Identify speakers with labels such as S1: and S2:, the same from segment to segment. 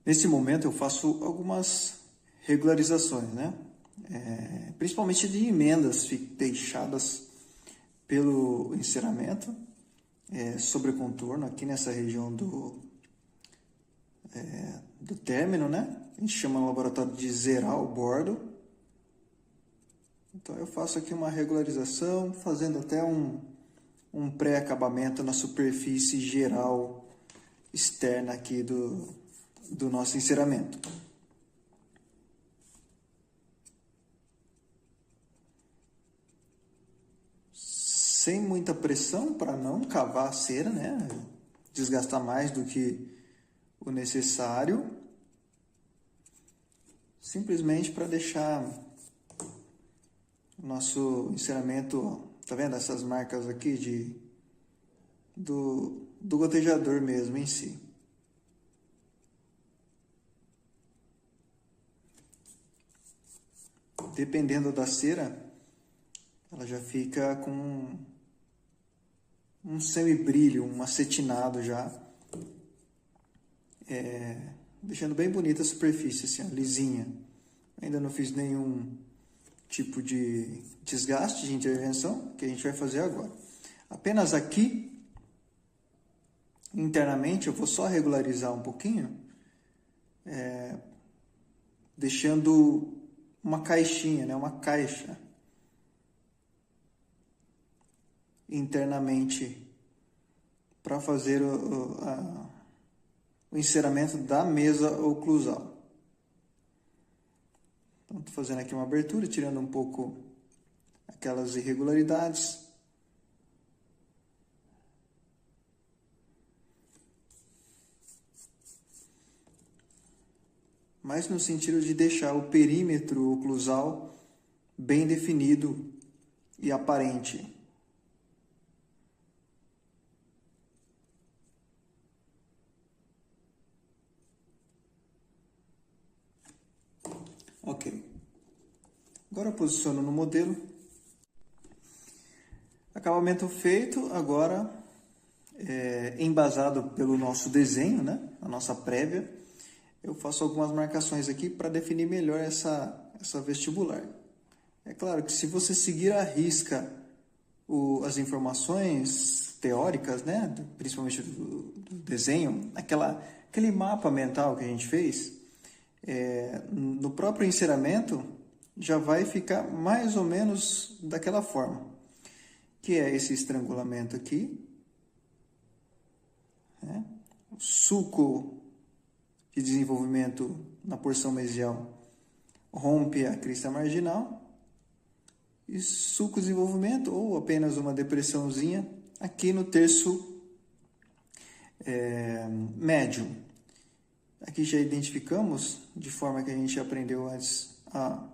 S1: Nesse momento eu faço algumas regularizações, né? Principalmente de emendas deixadas pelo enceramento sobre contorno aqui nessa região do término, né? A gente chama no laboratório de zerar o bordo. Então eu faço aqui uma regularização, fazendo até um pré-acabamento na superfície geral externa aqui do nosso enceramento. Sem muita pressão para não cavar a cera, né? Desgastar mais do que o necessário. Simplesmente para deixar o nosso enceramento, tá vendo essas marcas aqui do gotejador mesmo em si. Dependendo da cera, ela já fica com um semibrilho, um acetinado já, deixando bem bonita a superfície, assim, ó, lisinha. Ainda não fiz nenhum tipo de desgaste de intervenção, que a gente vai fazer agora. Apenas aqui, internamente, eu vou só regularizar um pouquinho, deixando uma caixinha, né, uma caixa internamente para fazer o enceramento da mesa oclusal. Então, estou fazendo aqui uma abertura, tirando um pouco aquelas irregularidades. Mas no sentido de deixar o perímetro oclusal bem definido e aparente. Ok. Agora eu posiciono no modelo. Acabamento feito, agora embasado pelo nosso desenho, né? A nossa prévia. Eu faço algumas marcações aqui para definir melhor essa vestibular. É claro que se você seguir à risca as informações teóricas, né? Principalmente do desenho, aquele mapa mental que a gente fez, no próprio enceramento já vai ficar mais ou menos daquela forma, que é esse estrangulamento aqui, né? O sulco de desenvolvimento na porção mesial rompe a crista marginal e sulco de desenvolvimento ou apenas uma depressãozinha aqui no terço médio. Aqui já identificamos, de forma que a gente aprendeu antes, a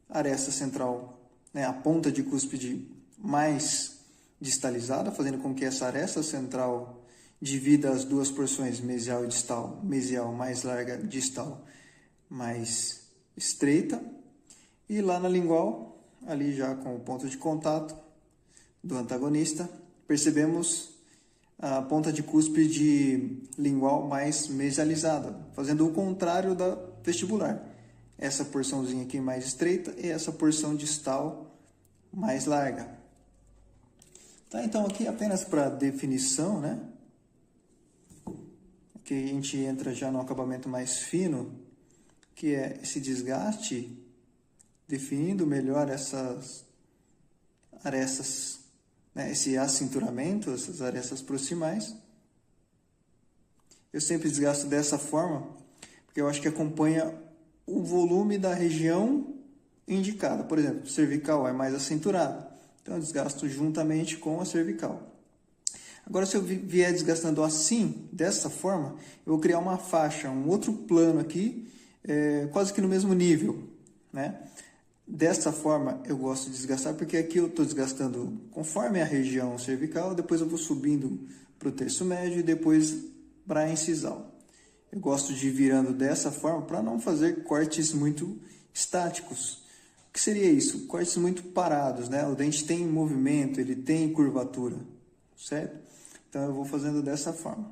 S1: aresta central, né, a ponta de cúspide mais distalizada, fazendo com que essa aresta central divida as duas porções, mesial e distal, mesial mais larga, distal mais estreita. E lá na lingual, ali já com o ponto de contato do antagonista, percebemos a ponta de cúspide lingual mais mesializada, fazendo o contrário da vestibular. Essa porçãozinha aqui mais estreita e essa porção distal mais larga. Tá, então aqui apenas para definição, né? Que a gente entra já no acabamento mais fino, que é esse desgaste, definindo melhor essas arestas, né, esse acinturamento, essas arestas proximais. Eu sempre desgasto dessa forma, porque eu acho que acompanha o volume da região indicada. Por exemplo, cervical é mais acinturado, então eu desgasto juntamente com a cervical. Agora, se eu vier desgastando assim, dessa forma, eu vou criar uma faixa, um outro plano aqui, quase que no mesmo nível, né? Dessa forma, eu gosto de desgastar, porque aqui eu estou desgastando conforme a região cervical, depois eu vou subindo para o terço médio e depois para a incisal. Eu gosto de ir virando dessa forma para não fazer cortes muito estáticos. O que seria isso? Cortes muito parados, né? O dente tem movimento, ele tem curvatura, certo? Então eu vou fazendo dessa forma.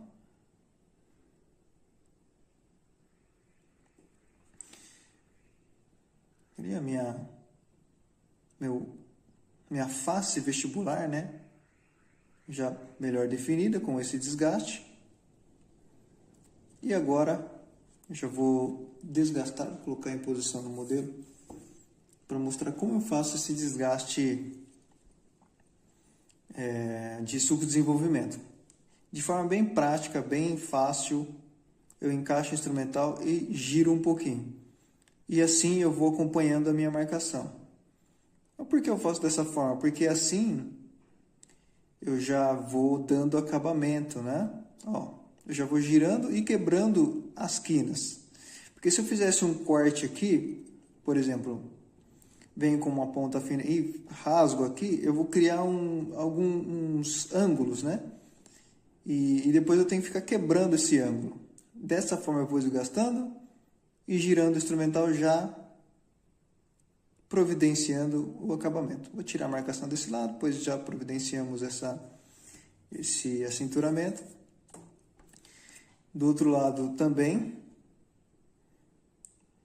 S1: E a minha face vestibular, né? Já melhor definida com esse desgaste. E agora eu já vou desgastar, vou colocar em posição no modelo para mostrar como eu faço esse desgaste de suco de desenvolvimento. De forma bem prática, bem fácil, eu encaixo o instrumental e giro um pouquinho. E assim eu vou acompanhando a minha marcação. Por que eu faço dessa forma? Porque assim eu já vou dando acabamento, né? Ó, eu já vou girando e quebrando as quinas. Porque se eu fizesse um corte aqui, por exemplo, venho com uma ponta fina e rasgo aqui, eu vou criar alguns ângulos, né? E depois eu tenho que ficar quebrando esse ângulo. Dessa forma eu vou desgastando e girando o instrumental já providenciando o acabamento. Vou tirar a marcação desse lado, pois já providenciamos esse acinturamento. Do outro lado também,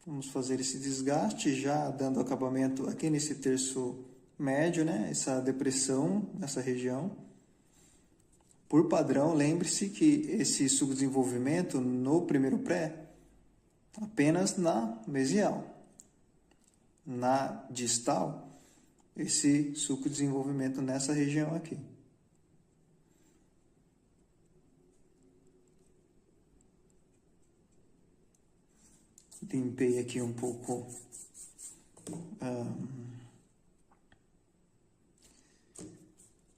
S1: vamos fazer esse desgaste já dando acabamento aqui nesse terço médio, né? Essa depressão nessa região. Por padrão, lembre-se que esse subdesenvolvimento no primeiro pré apenas na mesial. Na distal, esse subdesenvolvimento nessa região aqui. Limpei aqui um pouco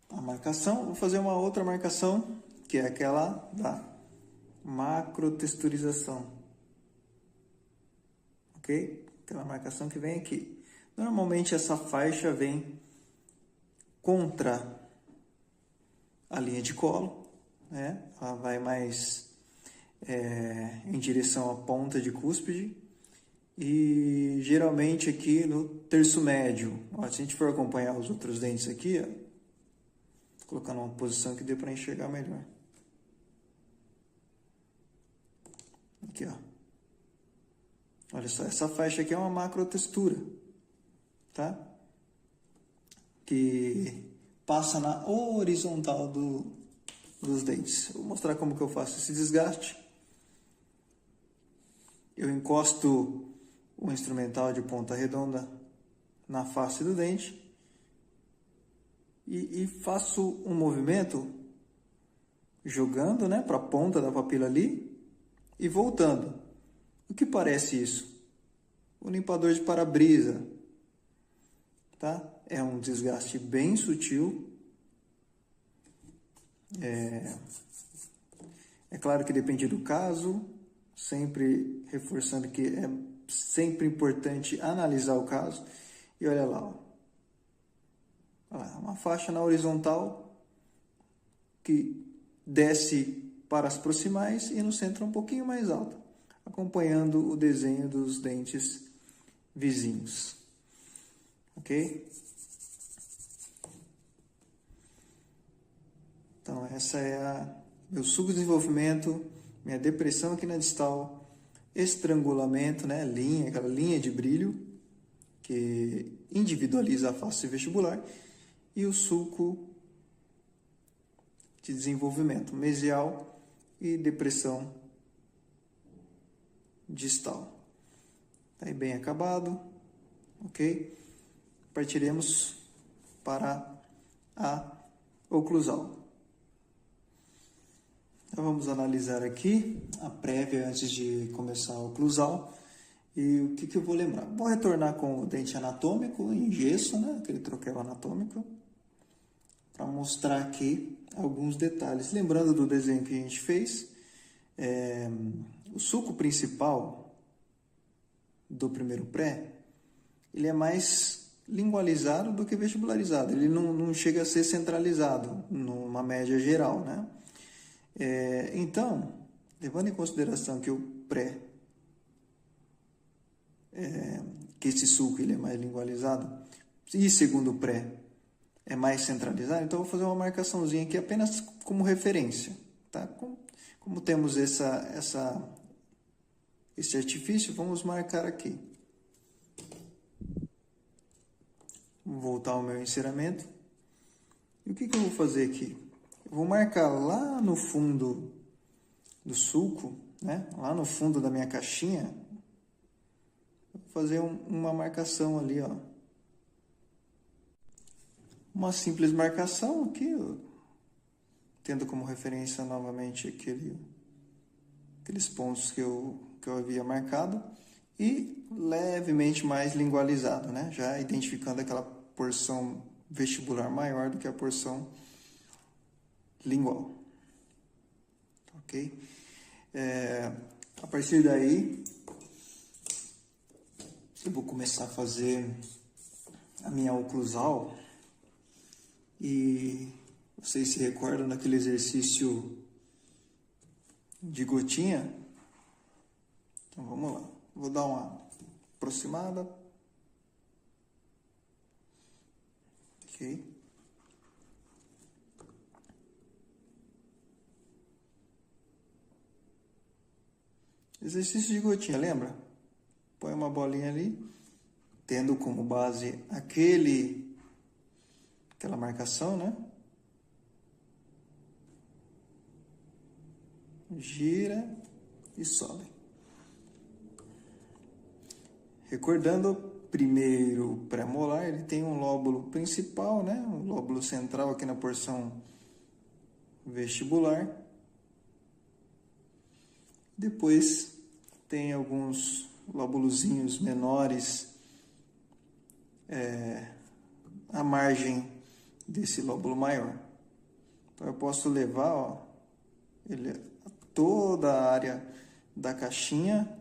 S1: a marcação. Vou fazer uma outra marcação, que é aquela da macrotexturização. Ok? Aquela marcação que vem aqui. Normalmente essa faixa vem contra a linha de colo, né? Ela vai mais em direção à ponta de cúspide e geralmente aqui no terço médio. Ó, se a gente for acompanhar os outros dentes aqui, ó, vou colocar numa posição que dê para enxergar melhor. Aqui, ó. Olha só, essa faixa aqui é uma macrotextura, tá? Que passa na horizontal dos dentes. Vou mostrar como que eu faço esse desgaste. Eu encosto o instrumental de ponta redonda na face do dente e faço um movimento jogando, né, para a ponta da papila ali e voltando. O que parece isso? O limpador de para-brisa, tá? É um desgaste bem sutil. É claro que depende do caso, sempre reforçando que é sempre importante analisar o caso. E olha lá, ó. Olha lá, uma faixa na horizontal que desce para as proximais e no centro um pouquinho mais alta, acompanhando o desenho dos dentes vizinhos. Ok? Então, essa é meu subdesenvolvimento, minha depressão aqui na distal, estrangulamento, né, aquela linha de brilho que individualiza a face vestibular e o sulco de desenvolvimento mesial e depressão distal. Tá aí bem acabado, ok? Partiremos para a oclusal. Então vamos analisar aqui a prévia antes de começar a oclusal. E o que eu vou lembrar? Vou retornar com o dente anatômico em gesso, né? Aquele troquel anatômico, para mostrar aqui alguns detalhes. Lembrando do desenho que a gente fez, o sulco principal do primeiro pré, ele é mais lingualizado do que vestibularizado. Ele não chega a ser centralizado numa média geral, né? Então, levando em consideração que o pré, que esse sulco ele é mais lingualizado, e segundo o pré é mais centralizado, então eu vou fazer uma marcaçãozinha aqui apenas como referência, tá? Como temos esse artifício, vamos marcar aqui. Vou voltar ao meu enceramento. E o que eu vou fazer aqui? Eu vou marcar lá no fundo do sulco, né? Lá no fundo da minha caixinha. Vou fazer uma marcação ali, ó. Uma simples marcação aqui, ó, tendo como referência novamente aqueles pontos que eu havia marcado. E levemente mais lingualizado, né? Já identificando aquela porção vestibular maior do que a porção lingual. Ok? A partir daí, eu vou começar a fazer a minha oclusal. E vocês se recordam daquele exercício de gotinha? Então vamos lá. Vou dar uma aproximada. Ok. Exercício de gotinha, lembra? Põe uma bolinha ali, tendo como base aquela marcação, né? Gira e sobe. Recordando, primeiro pré-molar, ele tem um lóbulo principal, né? Um lóbulo central aqui na porção vestibular. Depois tem alguns lóbulozinhos menores à margem desse lóbulo maior. Então eu posso levar, ó, ele a toda a área da caixinha.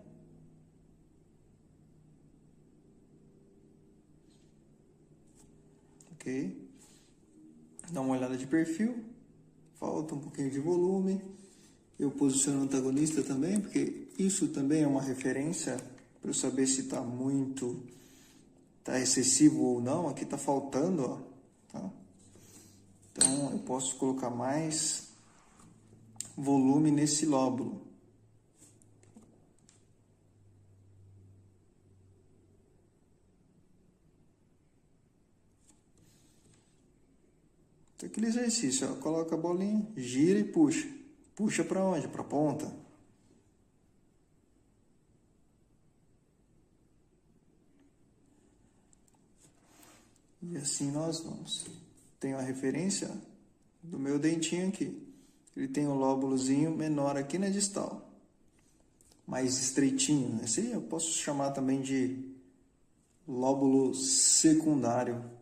S1: Ok? Dá uma olhada de perfil. Falta um pouquinho de volume. Eu posiciono o antagonista também, porque isso também é uma referência para eu saber se está excessivo ou não. Aqui está faltando, ó, tá? Então eu posso colocar mais volume nesse lóbulo. Então, aquele exercício, ó, coloca a bolinha, gira e puxa. Puxa para onde? Para a ponta. E assim nós vamos. Tenho a referência do meu dentinho aqui. Ele tem um lóbulozinho menor aqui na distal. Mais estreitinho. Esse eu posso chamar também de lóbulo secundário.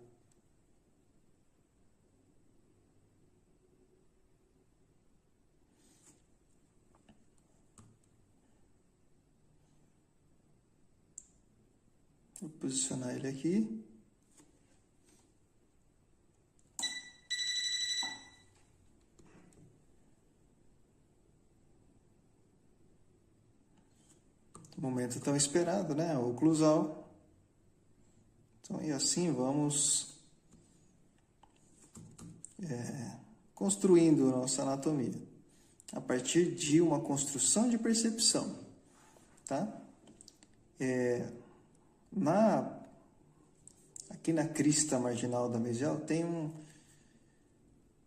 S1: Vou posicionar ele aqui. Momento tão esperado, né? O oclusal. Então, e assim vamos construindo a nossa anatomia. A partir de uma construção de percepção, tá? Aqui na crista marginal da mesial tem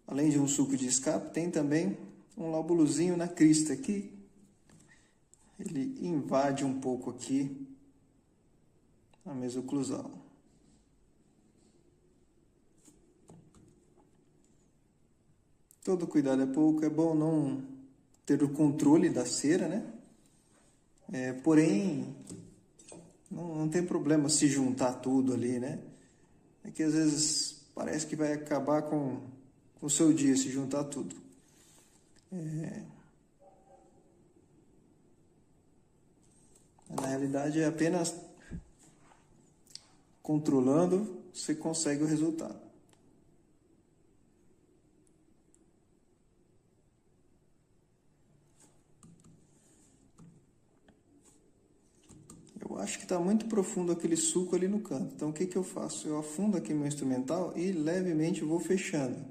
S1: além de um sulco de escape, tem também um lóbulozinho na crista aqui. Ele invade um pouco aqui a mesoclusal. Todo cuidado é pouco, é bom não ter o controle da cera, né? Porém, não tem problema se juntar tudo ali, né? É que às vezes parece que vai acabar com o seu dia se juntar tudo. Na realidade, é apenas controlando você consegue o resultado. Eu acho que está muito profundo aquele sulco ali no canto. Então, o que eu faço? Eu afundo aqui meu instrumental e levemente vou fechando.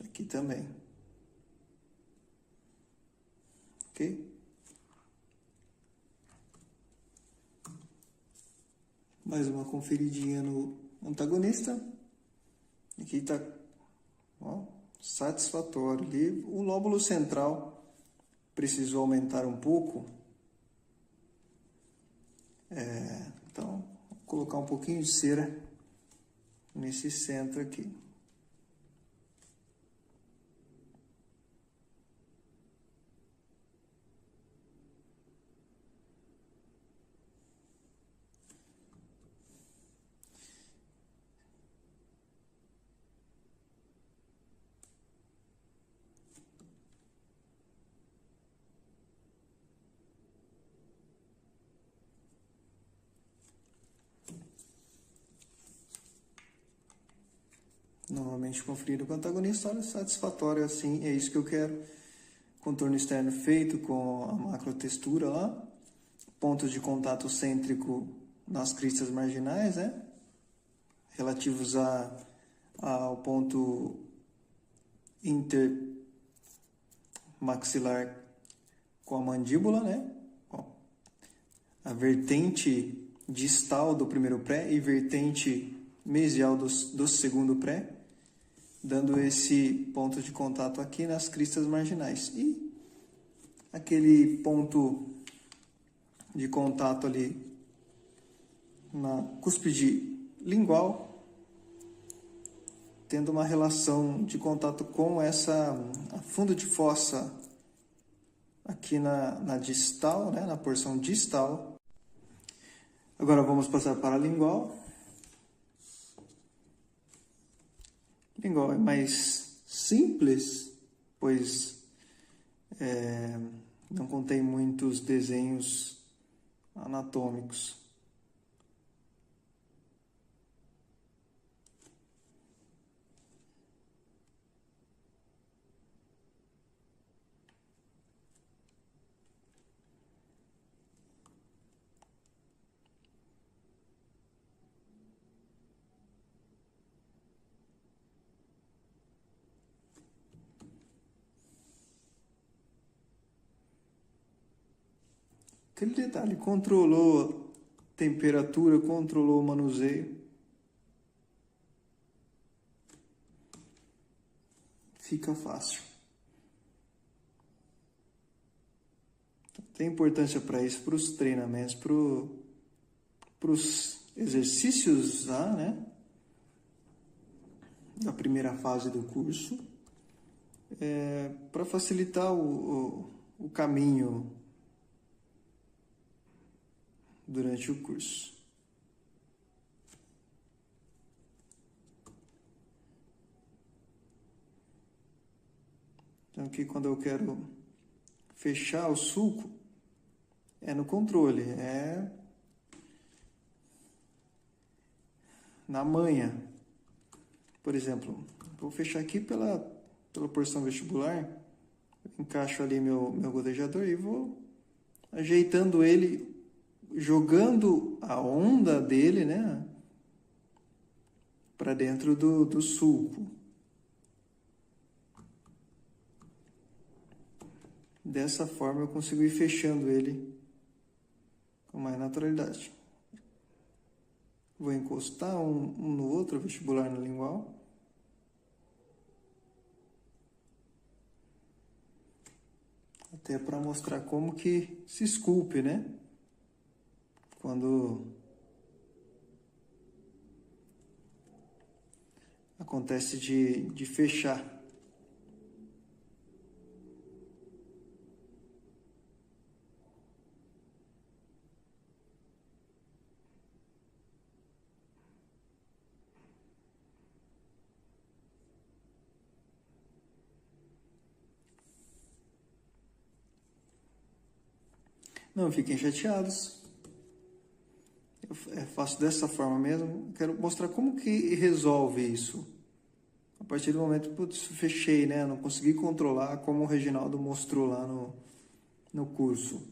S1: Aqui também. Ok? Mais uma conferidinha no antagonista. Aqui está satisfatório. Ali, o lóbulo central precisou aumentar um pouco. Então, vou colocar um pouquinho de cera nesse centro aqui. Novamente conferindo com o antagonista, olha, satisfatório assim, é isso que eu quero. Contorno externo feito com a macrotextura lá. Pontos de contato cêntrico nas cristas marginais, né? Relativos ao ponto intermaxilar com a mandíbula, né? A vertente distal do primeiro pré e vertente mesial do segundo pré, dando esse ponto de contato aqui nas cristas marginais. E aquele ponto de contato ali na cúspide lingual, tendo uma relação de contato com essa fundo de fossa aqui na distal, né, na porção distal. Agora vamos passar para a lingual. Lingual é mais simples, pois não contém muitos desenhos anatômicos. Aquele detalhe, controlou a temperatura, controlou o manuseio. Fica fácil. Tem importância para isso, para os treinamentos, para os exercícios lá, né? Da primeira fase do curso, para facilitar o caminho durante o curso. Então aqui quando eu quero fechar o sulco, é no controle, é na manha. Por exemplo, vou fechar aqui pela porção vestibular, encaixo ali meu godejador e vou ajeitando ele, jogando a onda dele, né, para dentro do sulco. Dessa forma eu consigo ir fechando ele com mais naturalidade. Vou encostar um no outro, vestibular no lingual. Até para mostrar como que se esculpe, né? Quando acontece de fechar. Não fiquem chateados. Eu faço dessa forma mesmo. Quero mostrar como que resolve isso. A partir do momento que eu fechei, né? Não consegui controlar como o Reginaldo mostrou lá no curso.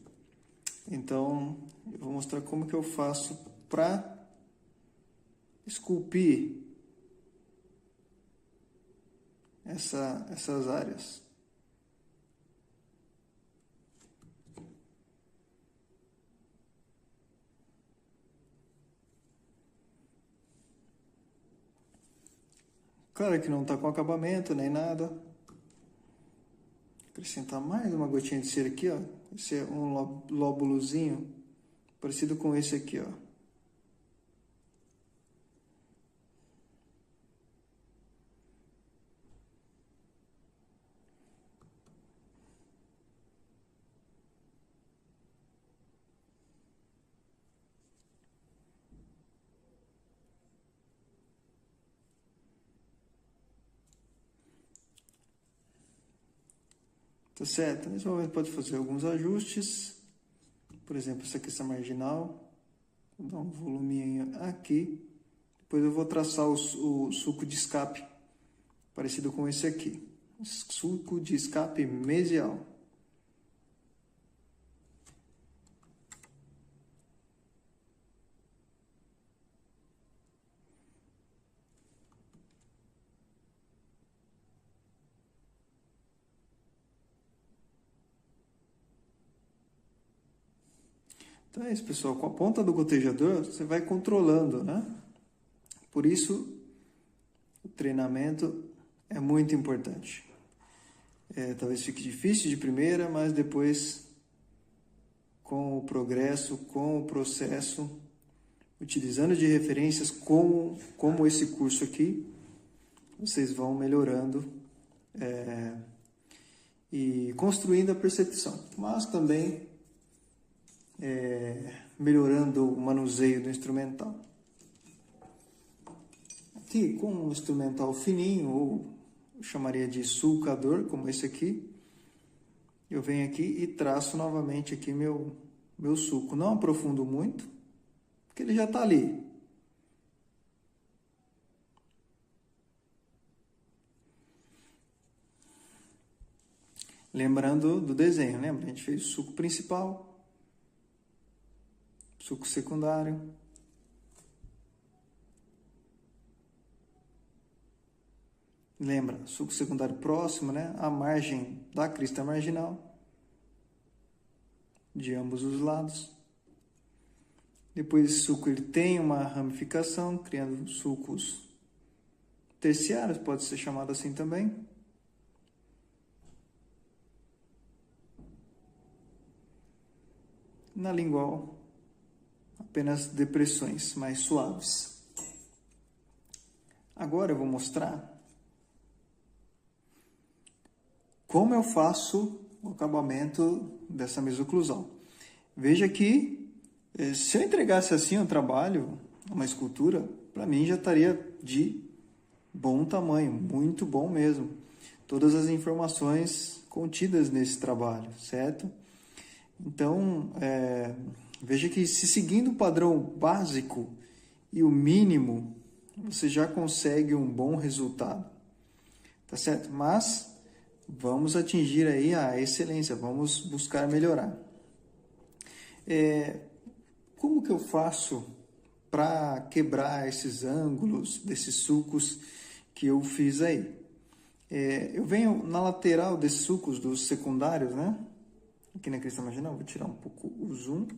S1: Então, eu vou mostrar como que eu faço para esculpir essas áreas. Claro que não está com acabamento nem nada. Acrescentar mais uma gotinha de cera aqui, ó. Esse é um lóbulozinho parecido com esse aqui, ó. Tá certo? Nesse momento pode fazer alguns ajustes. Por exemplo, essa questão marginal. Vou dar um voluminho aqui. Depois eu vou traçar o sulco de escape, parecido com esse aqui. Sulco de escape mesial. Então é isso, pessoal. Com a ponta do gotejador, você vai controlando, né? Por isso, o treinamento é muito importante. Talvez fique difícil de primeira, mas depois, com o progresso, com o processo, utilizando de referências como esse curso aqui, vocês vão melhorando e construindo a percepção, mas também melhorando o manuseio do instrumental. Aqui, com um instrumental fininho, ou eu chamaria de sulcador, como esse aqui, eu venho aqui e traço novamente aqui meu sulco. Não aprofundo muito, porque ele já está ali. Lembrando do desenho, lembra? A gente fez o sulco principal, sulco secundário, lembra, sulco secundário próximo, né? A margem da crista marginal, de ambos os lados. Depois esse sulco ele tem uma ramificação, criando sulcos terciários, pode ser chamado assim também. Na lingual, apenas depressões mais suaves. Agora eu vou mostrar como eu faço o acabamento dessa mesoclusal. Veja que, se eu entregasse assim um trabalho, uma escultura, para mim já estaria de bom tamanho, muito bom mesmo. Todas as informações contidas nesse trabalho, certo? Então, veja que se seguindo o padrão básico e o mínimo, você já consegue um bom resultado, tá certo? Mas vamos atingir aí a excelência, vamos buscar melhorar. Como que eu faço para quebrar esses ângulos desses sulcos que eu fiz aí? Eu venho na lateral desses sulcos dos secundários, né? Aqui na crista marginal, vou tirar um pouco o zoom.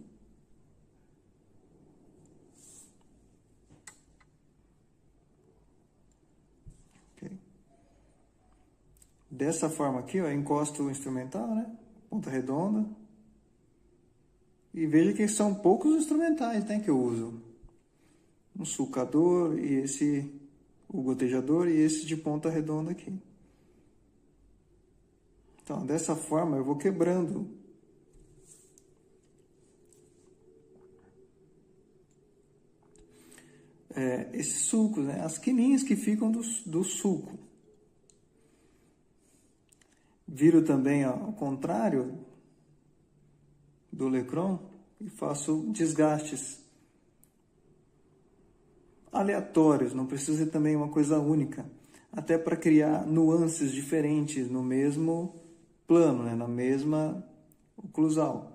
S1: Okay. Dessa forma aqui, ó, eu encosto o instrumental, né? Ponta redonda. E veja que são poucos instrumentais, né, que eu uso. Um sulcador e o gotejador e esse de ponta redonda aqui. Então, dessa forma eu vou quebrando esses sulcos, né? As quininhas que ficam do sulco. Viro também ao contrário do Lecron e faço desgastes aleatórios, não precisa ser também uma coisa única, até para criar nuances diferentes no mesmo plano, né? Na mesma oclusal.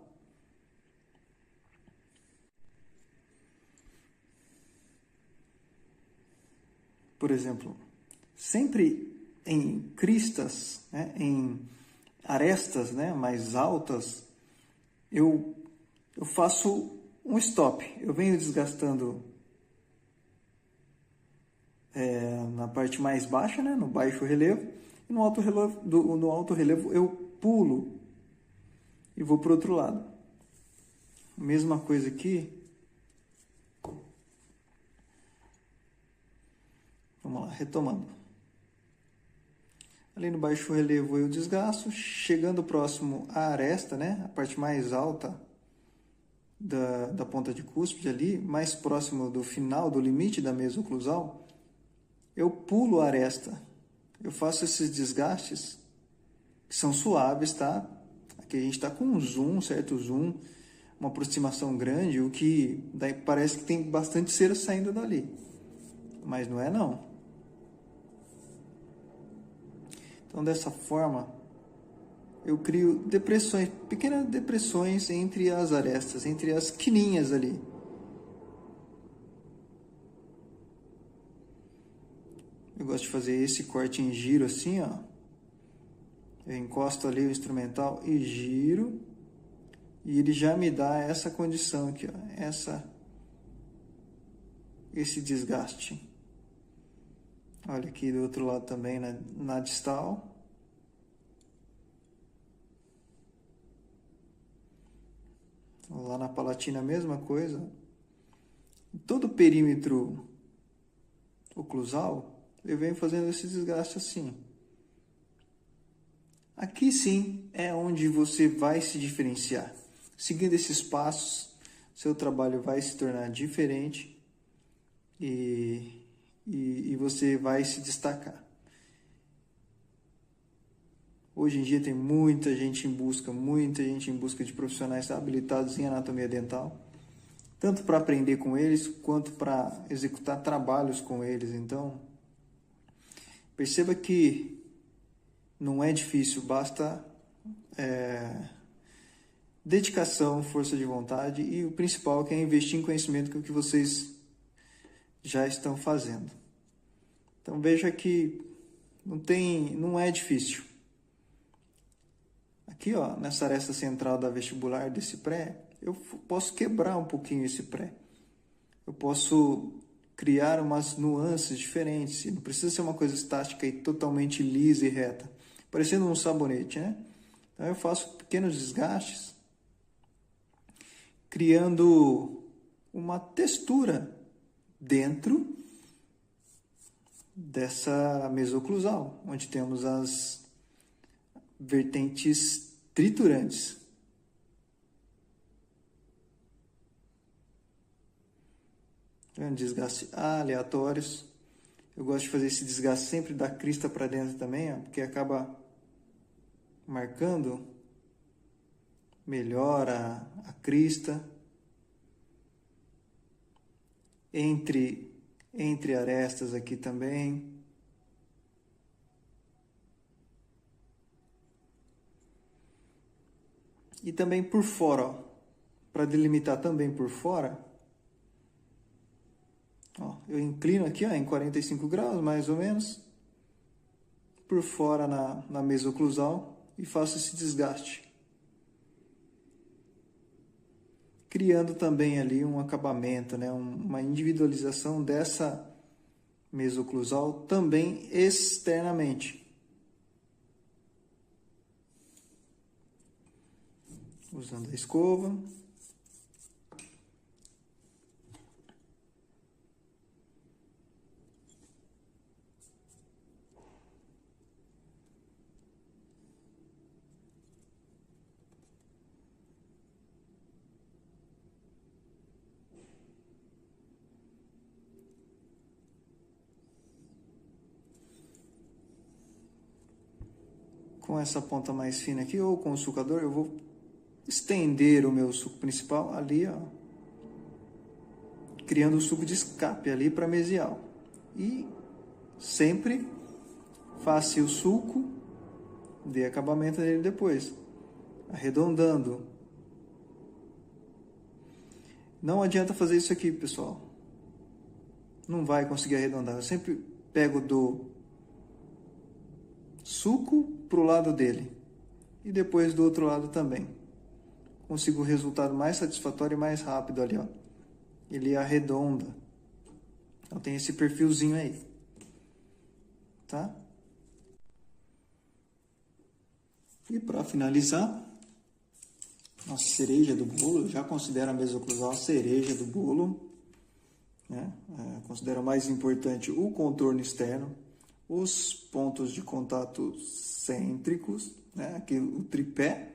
S1: Por exemplo, sempre em cristas, né, em arestas, né, mais altas, eu faço um stop. Eu venho desgastando na parte mais baixa, né, no baixo relevo, e no alto relevo eu pulo e vou para o outro lado. Mesma coisa aqui. Vamos lá, retomando. Ali no baixo relevo eu desgasto, chegando próximo à aresta, né, a parte mais alta da ponta de cúspide ali, mais próximo do final, do limite da mesa oclusal, eu pulo a aresta. Eu faço esses desgastes, que são suaves, tá? Aqui a gente está com um zoom, certo zoom, uma aproximação grande, o que daí parece que tem bastante cera saindo dali. Mas não é não. Então dessa forma, eu crio depressões, pequenas depressões entre as arestas, entre as quininhas ali. Eu gosto de fazer esse corte em giro assim, ó. Eu encosto ali o instrumental e giro. E ele já me dá essa condição aqui, ó. Esse desgaste. Olha aqui do outro lado também, na distal. Lá na palatina a mesma coisa. Todo o perímetro oclusal, eu venho fazendo esse desgaste assim. Aqui sim é onde você vai se diferenciar. Seguindo esses passos, seu trabalho vai se tornar diferente e você vai se destacar. Hoje em dia tem muita gente em busca de profissionais habilitados em anatomia dental, tanto para aprender com eles, quanto para executar trabalhos com eles. Então, perceba que não é difícil, basta dedicação, força de vontade e o principal que é investir em conhecimento, que é o que vocês já estão fazendo. Então veja que não é difícil. Aqui, ó, nessa aresta central da vestibular desse pré, eu posso quebrar um pouquinho esse pré. Eu posso criar umas nuances diferentes. Não precisa ser uma coisa estática e totalmente lisa e reta, parecendo um sabonete, né? Então eu faço pequenos desgastes, criando uma textura dentro dessa mesa oclusal, onde temos as vertentes triturantes. Desgaste aleatórios. Eu gosto de fazer esse desgaste sempre da crista para dentro também, ó, porque acaba marcando melhor a crista. Entre arestas aqui também. E também por fora, para delimitar também por fora, ó, eu inclino aqui, ó, em 45 graus, mais ou menos, por fora na mesa oclusal e faço esse desgaste. Criando também ali um acabamento, né, uma individualização dessa mesa oclusal também externamente. Usando a escova. Com essa ponta mais fina aqui, ou com o sulcador, eu vou estender o meu suco principal ali, ó, criando o suco de escape ali para mesial. E sempre faça o sulco, dê acabamento nele depois, arredondando. Não adianta fazer isso aqui, pessoal. Não vai conseguir arredondar. Eu sempre pego do suco para o lado dele e depois do outro lado também. Consigo o resultado mais satisfatório e mais rápido ali, ó. Ele arredonda. Então tem esse perfilzinho aí. tá? E para finalizar, nossa cereja do bolo, eu já considero a mesoclusal a cereja do bolo, né? Considero mais importante o contorno externo, os pontos de contato cêntricos, né? Aqui o tripé.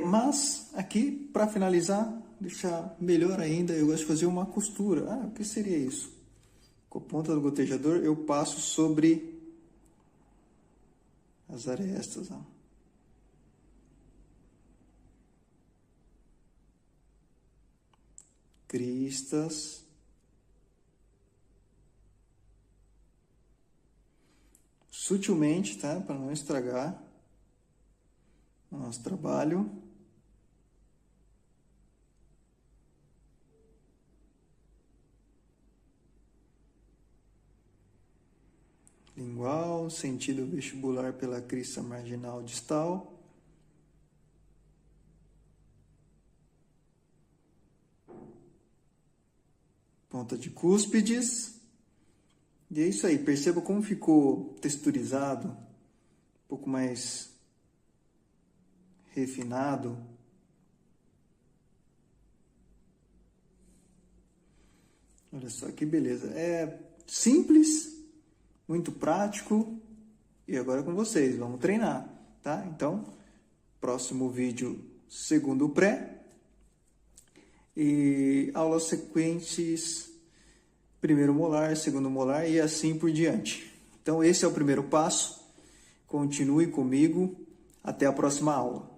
S1: Mas aqui, para finalizar, deixar melhor ainda, eu gosto de fazer uma costura. O que seria isso? Com a ponta do gotejador eu passo sobre as arestas, ó. Cristas. Sutilmente, tá? Para não estragar o nosso trabalho. Lingual, sentido vestibular pela crista marginal distal. Ponta de cúspides. E é isso aí, perceba como ficou texturizado, um pouco mais refinado. Olha só que beleza. É simples, muito prático. E agora é com vocês, vamos treinar, tá? Então, próximo vídeo, segundo pré. E aulas sequentes, primeiro molar, segundo molar e assim por diante. Então, esse é o primeiro passo. Continue comigo. Até a próxima aula.